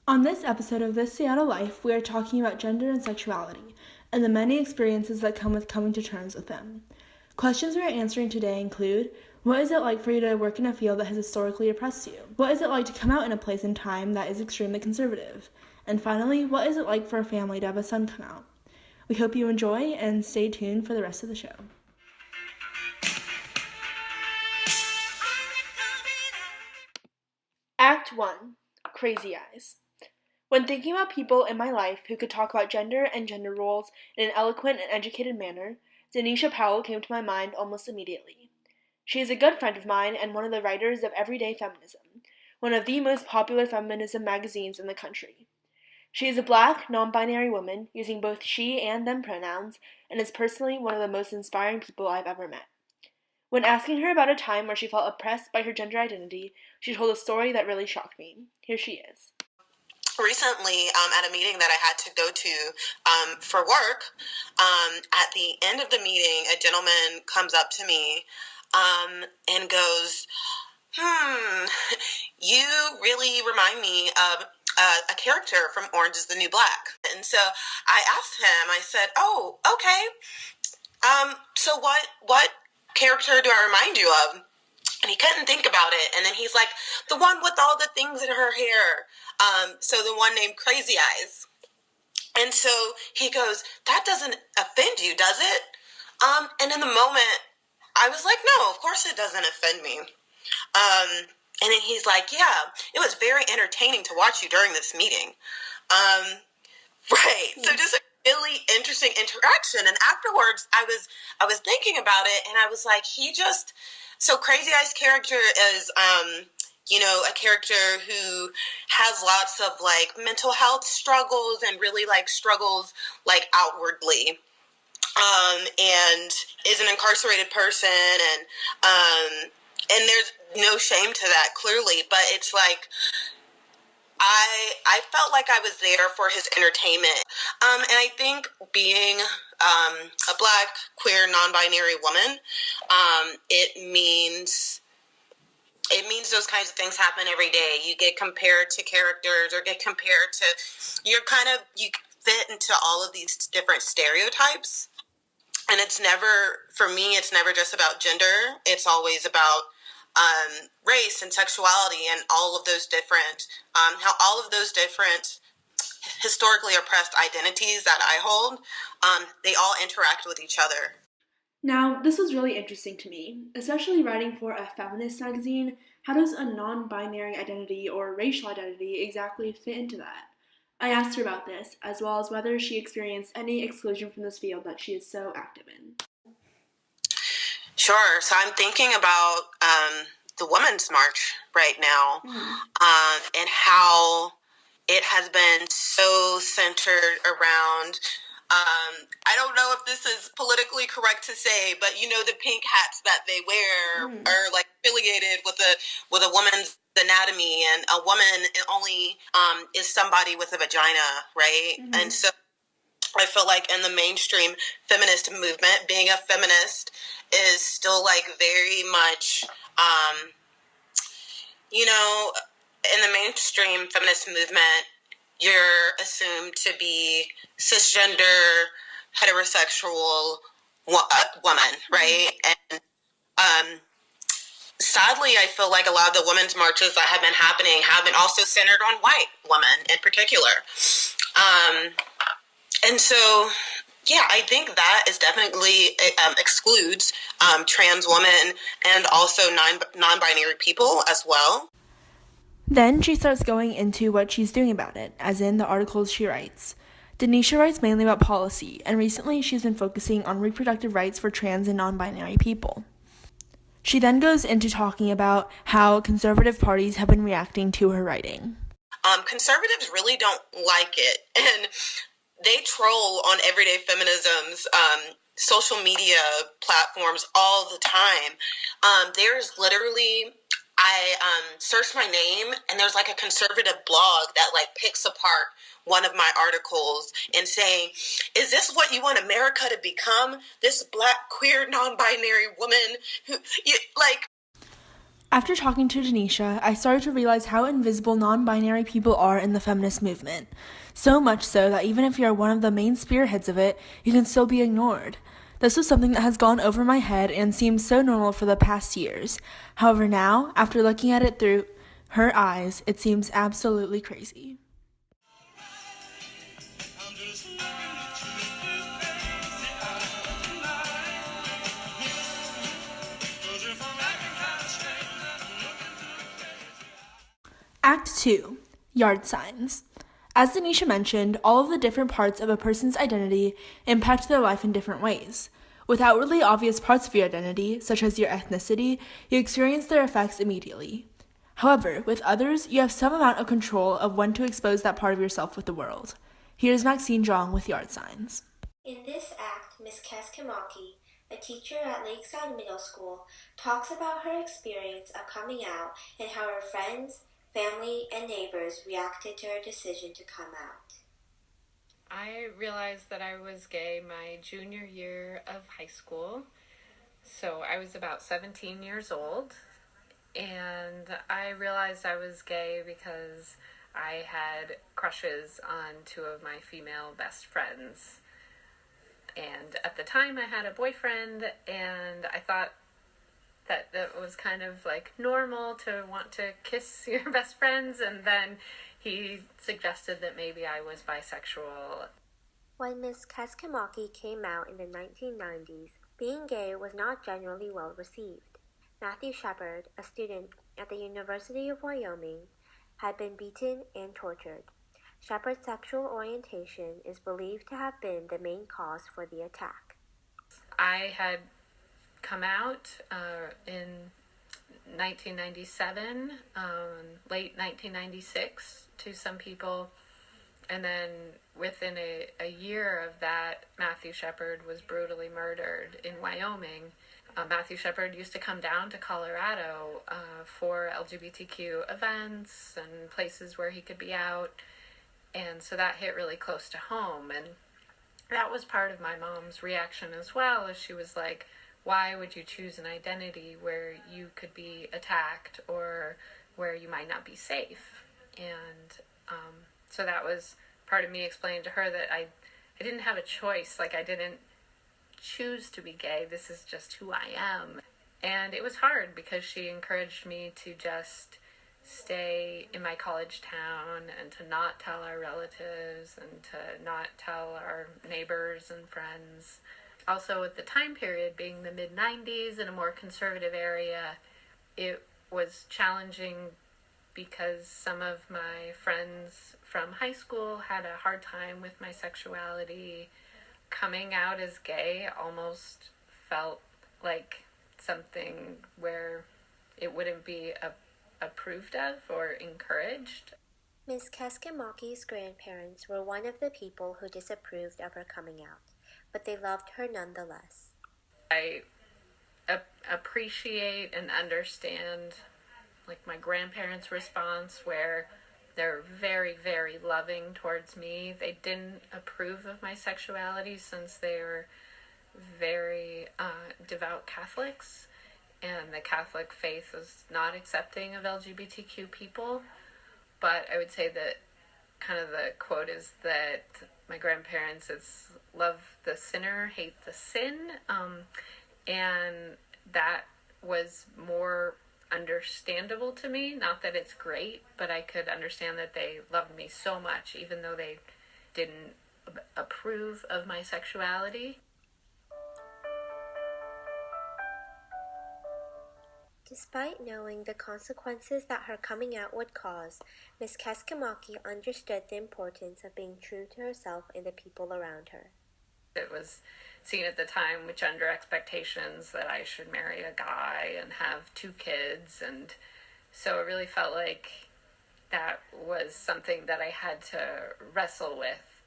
On this episode of This Seattle Life, we are talking about gender and sexuality, and the many experiences that come with coming to terms with them. Questions we are answering today include, what is it like for you to work in a field that has historically oppressed you? What is it like to come out in a place and time that is extremely conservative? And finally, what is it like for a family to have a son come out? We hope you enjoy and stay tuned for the rest of the show. Act 1. Crazy Eyes. When thinking about people in my life who could talk about gender and gender roles in an eloquent and educated manner, Denisha Powell came to my mind almost immediately. She is a good friend of mine and one of the writers of Everyday Feminism, one of the most popular feminism magazines in the country. She is a Black, non-binary woman using both she and them pronouns and is personally one of the most inspiring people I've ever met. When asking her about a time where she felt oppressed by her gender identity, she told a story that really shocked me. Here she is. Recently, at a meeting that I had to go to for work, at the end of the meeting, a gentleman comes up to me and goes, you really remind me of a character from Orange is the New Black. And so I asked him, I said, oh, okay. So what character do I remind you of? And he couldn't think about it. And then he's like, the one with all the things in her hair. So the one named Crazy Eyes. And so he goes, that doesn't offend you, does it? And in the moment, I was like, no, of course it doesn't offend me. And then he's like, yeah, it was very entertaining to watch you during this meeting. Right. So just a really interesting interaction. And afterwards, I was thinking about it, and I was like, so Crazy Eyes' character is, a character who has lots of like mental health struggles and really like struggles like outwardly, and is an incarcerated person, and there's no shame to that clearly, but it's like, I felt like I was there for his entertainment. And I think being a Black, queer, non-binary woman, it means those kinds of things happen every day. You get compared to characters or get compared to, you fit into all of these different stereotypes. And for me, it's never just about gender. It's always about race and sexuality and all of those different, how all of those different historically oppressed identities that I hold, they all interact with each other. Now, this was really interesting to me, especially writing for a feminist magazine. How does a non-binary identity or racial identity exactly fit into that? I asked her about this, as well as whether she experienced any exclusion from this field that she is so active in. Sure. So I'm thinking about the Women's March right now, and how it has been so centered around, I don't know if this is politically correct to say, but the pink hats that they wear are like affiliated with a woman's anatomy, and a woman only is somebody with a vagina, right? Mm-hmm. And so I feel like in the mainstream feminist movement, being a feminist is still like very much, in the mainstream feminist movement, you're assumed to be cisgender, heterosexual woman, right? And sadly, I feel like a lot of the women's marches that have been happening have been also centered on white women in particular. And so, yeah, I think that is definitely excludes trans women and also non-binary people as well. Then she starts going into what she's doing about it, as in the articles she writes. Denisha writes mainly about policy, and recently she's been focusing on reproductive rights for trans and non-binary people. She then goes into talking about how conservative parties have been reacting to her writing. Conservatives really don't like it, and they troll on Everyday Feminism's social media platforms all the time. There's literally, I searched my name, and there's like a conservative blog that like picks apart one of my articles and saying, is this what you want America to become? This Black, queer, non-binary woman who, After talking to Denisha, I started to realize how invisible non-binary people are in the feminist movement. So much so that even if you're one of the main spearheads of it, you can still be ignored. This was something that has gone over my head and seemed so normal for the past years. However, now, after looking at it through her eyes, it seems absolutely crazy. Act 2. Yard signs. As Denisha mentioned, all of the different parts of a person's identity impact their life in different ways. With outwardly obvious parts of your identity, such as your ethnicity, you experience their effects immediately. However, with others, you have some amount of control of when to expose that part of yourself with the world. Here's Maxine Jong with yard signs. In this act, Miss Kaskimaki, a teacher at Lakeside Middle School, talks about her experience of coming out and how her friends, family, and neighbors reacted to her decision to come out. I realized that I was gay my junior year of high school. So I was about 17 years old, and I realized I was gay because I had crushes on two of my female best friends. And at the time I had a boyfriend, and I thought that was kind of like normal to want to kiss your best friends, and then he suggested that maybe I was bisexual. When Miss Kaskimaki came out in the 1990s, being gay was not generally well received. Matthew Shepard, a student at the University of Wyoming, had been beaten and tortured. Shepard's sexual orientation is believed to have been the main cause for the attack. I had come out in 1997, late 1996 to some people, and then within a year of that, Matthew Shepard was brutally murdered in Wyoming. Matthew Shepard used to come down to Colorado for LGBTQ events and places where he could be out, and so that hit really close to home, and that was part of my mom's reaction as well, as she was like, why would you choose an identity where you could be attacked or where you might not be safe? And so that was part of me explaining to her that I didn't have a choice. Like, I didn't choose to be gay. This is just who I am. And it was hard because she encouraged me to just stay in my college town and to not tell our relatives and to not tell our neighbors and friends. Also, at the time period, being the mid-90s in a more conservative area, it was challenging because some of my friends from high school had a hard time with my sexuality. Coming out as gay almost felt like something where it wouldn't be approved of or encouraged. Ms. Kaskimaki's grandparents were one of the people who disapproved of her coming out, but they loved her nonetheless. I appreciate and understand like my grandparents' response, where they're very, very loving towards me. They didn't approve of my sexuality since they're very devout Catholics, and the Catholic faith is not accepting of LGBTQ people. But I would say that kind of the quote is that my grandparents, it's love the sinner, hate the sin, and that was more understandable to me. Not that it's great, but I could understand that they loved me so much, even though they didn't approve of my sexuality. Despite knowing the consequences that her coming out would cause, Ms. Kaskimaki understood the importance of being true to herself and the people around her. It was seen at the time, which under expectations that I should marry a guy and have 2 kids, and so it really felt like that was something that I had to wrestle with.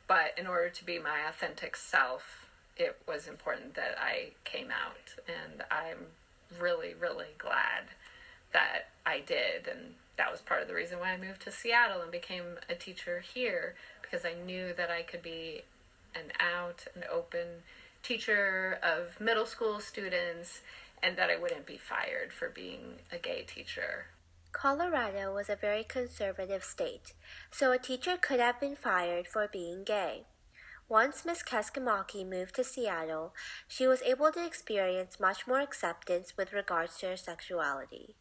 But in order to be my authentic self, it was important that I came out, and I'm really, really glad that I did, and that was part of the reason why I moved to Seattle and became a teacher here, because I knew that I could be an out and open teacher of middle school students and that I wouldn't be fired for being a gay teacher. Colorado was a very conservative state, so a teacher could have been fired for being gay. Once Miss Kaskimaki moved to Seattle, she was able to experience much more acceptance with regards to her sexuality.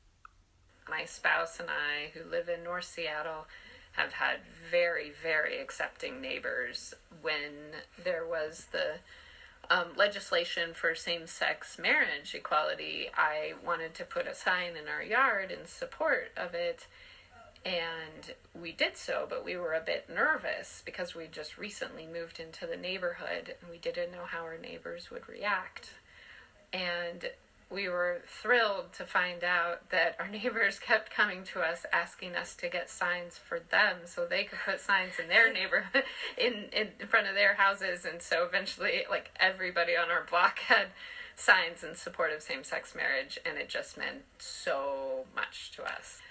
My spouse and I, who live in North Seattle, have had very, very accepting neighbors. When there was the legislation for same-sex marriage equality, I wanted to put a sign in our yard in support of it, and we did so, but we were a bit nervous because we just recently moved into the neighborhood and we didn't know how our neighbors would react. And we were thrilled to find out that our neighbors kept coming to us asking us to get signs for them so they could put signs in their neighborhood, in front of their houses. And so eventually, like, everybody on our block had signs in support of same-sex marriage, and it just meant so much to us.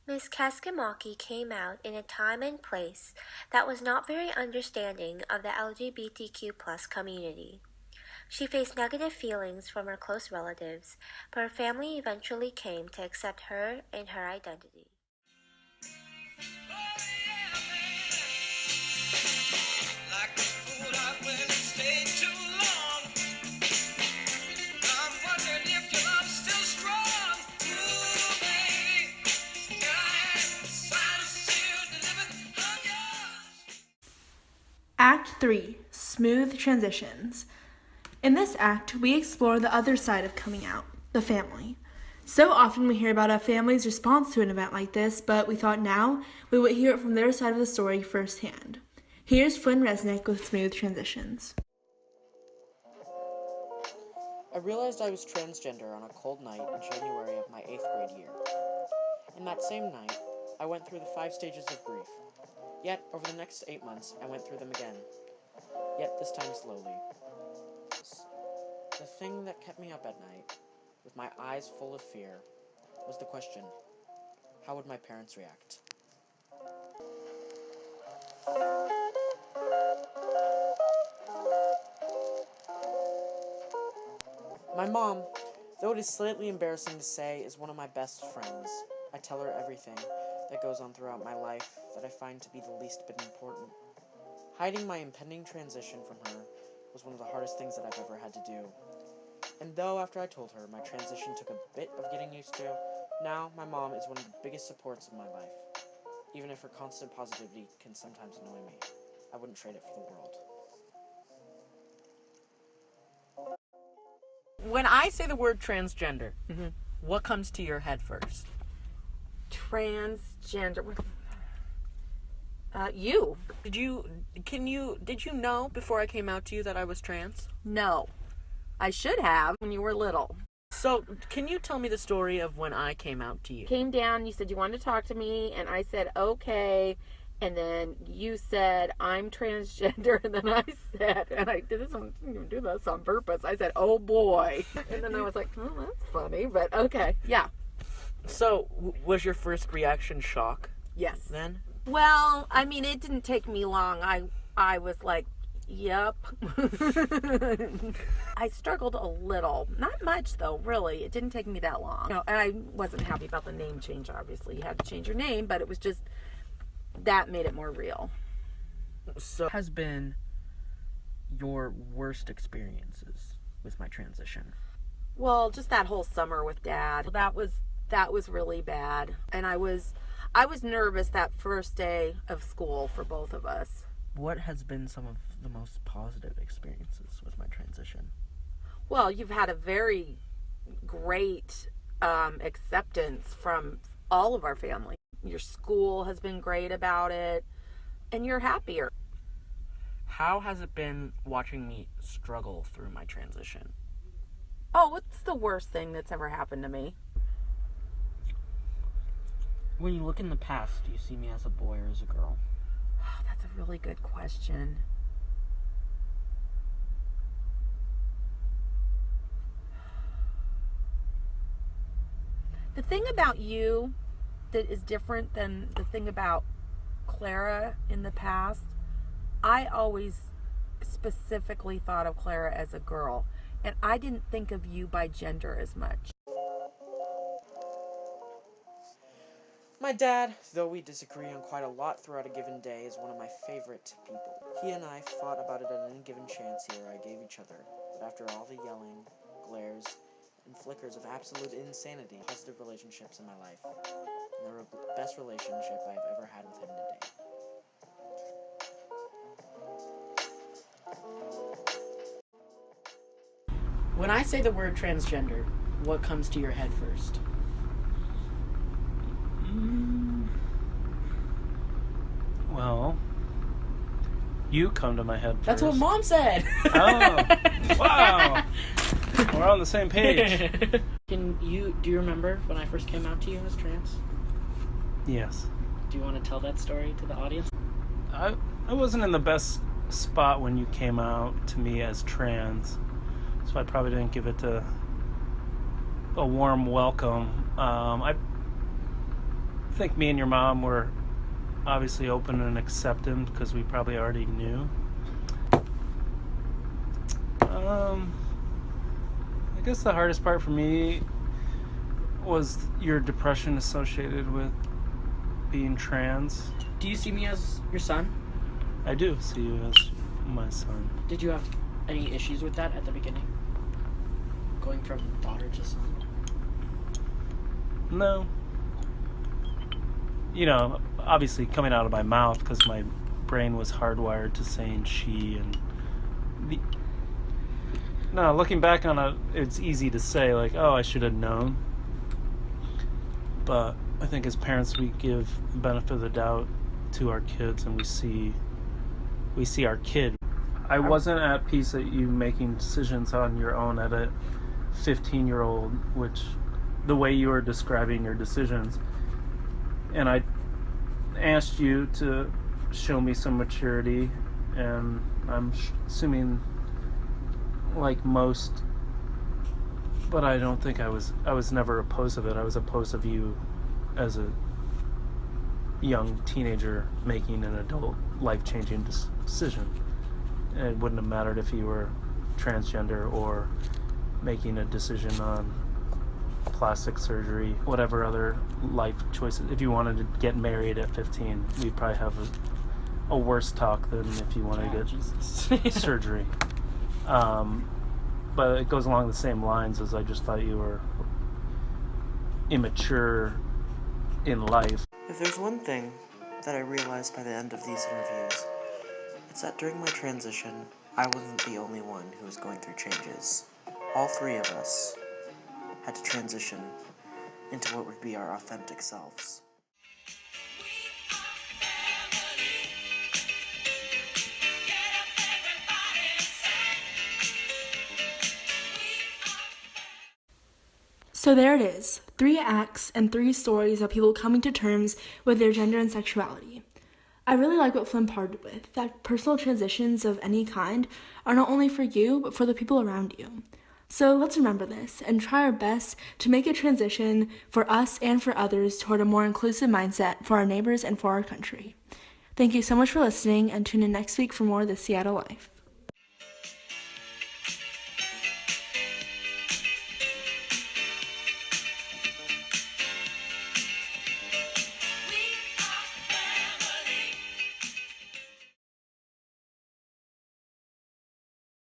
Miss Kaskimaki came out in a time and place that was not very understanding of the LGBTQ+ community. She faced negative feelings from her close relatives, but her family eventually came to accept her and her identity. Act 3. Smooth Transitions. In this act, we explore the other side of coming out, the family. So often we hear about a family's response to an event like this, but we thought now we would hear it from their side of the story firsthand. Here's Flynn Resnick with Smooth Transitions. I realized I was transgender on a cold night in January of my 8th grade year. In that same night, I went through the 5 stages of grief. Yet, over the next 8 months, I went through them again. Yet, this time slowly. The thing that kept me up at night, with my eyes full of fear, was the question, how would my parents react? My mom, though it is slightly embarrassing to say, is one of my best friends. I tell her everything that goes on throughout my life that I find to be the least bit important. Hiding my impending transition from her was one of the hardest things that I've ever had to do. And though after I told her my transition took a bit of getting used to, now my mom is one of the biggest supports of my life. Even if her constant positivity can sometimes annoy me, I wouldn't trade it for the world. When I say the word transgender, what comes to your head first? Transgender. You. Did you know before I came out to you that I was trans? No. I should have when you were little. So, can you tell me the story of when I came out to you? Came down, you said you wanted to talk to me, and I said, okay. And then you said, I'm transgender. And then I said, and I didn't even do this on purpose. I said, oh boy. And then I was like, oh, that's funny, but okay. Yeah. So, was your first reaction shock? Yes. Then? Well, I mean, it didn't take me long. I was like, yep. I struggled a little. Not much, though, really. It didn't take me that long. And I wasn't happy about the name change, obviously. You had to change your name, but it was just, that made it more real. So, what has been your worst experiences with my transition? Well, just that whole summer with Dad. That was really bad. And I was nervous that first day of school for both of us. What has been some of the most positive experiences with my transition? Well, you've had a very great acceptance from all of our family. Your school has been great about it, and you're happier. How has it been watching me struggle through my transition? Oh, what's the worst thing that's ever happened to me? When you look in the past, do you see me as a boy or as a girl? Oh, that's a really good question. The thing about you that is different than the thing about Clara in the past, I always specifically thought of Clara as a girl. and I didn't think of you by gender as much. My dad, though we disagree on quite a lot throughout a given day, is one of my favorite people. He and I fought about it at any given chance here I gave each other, but after all the yelling, glares, and flickers of absolute insanity, positive relationships in my life, and the best relationship I've ever had with him today. When I say the word transgender, what comes to your head first? Well, you come to my head first. That's what Mom said. Oh, wow. We're on the same page. Do you remember when I first came out to you as trans? Yes. Do you want to tell that story to the audience? I wasn't in the best spot when you came out to me as trans, so I probably didn't give it a warm welcome. I think me and your mom were obviously open and accepting because we probably already knew. I guess the hardest part for me was your depression associated with being trans. Do you see me as your son? I do see you as my son. Did you have any issues with that at the beginning? Going from daughter to son? No. You know, obviously coming out of my mouth because my brain was hardwired to saying she, and no, looking back on it, it's easy to say like, oh, I should have known. But I think as parents we give the benefit of the doubt to our kids, and we see our kid. I wasn't at peace at you making decisions on your own at a 15-year-old, which the way you were describing your decisions. And I asked you to show me some maturity, and I'm assuming like most, but I don't think I was never opposed of it. I was opposed of you as a young teenager making an adult life-changing decision. And it wouldn't have mattered if you were transgender or making a decision on plastic surgery, whatever other life choices. If you wanted to get married at 15, we'd probably have a worse talk than if you wanted to get surgery. But it goes along the same lines as I just thought you were immature in life. If there's one thing that I realized by the end of these interviews, it's that during my transition, I wasn't the only one who was going through changes. All three of us had to transition into what would be our authentic selves. So there it is, 3 acts and 3 stories of people coming to terms with their gender and sexuality. I really like what Flynn parted with, that personal transitions of any kind are not only for you, but for the people around you. So let's remember this and try our best to make a transition for us and for others toward a more inclusive mindset for our neighbors and for our country. Thank you so much for listening, and tune in next week for more of the Seattle Life.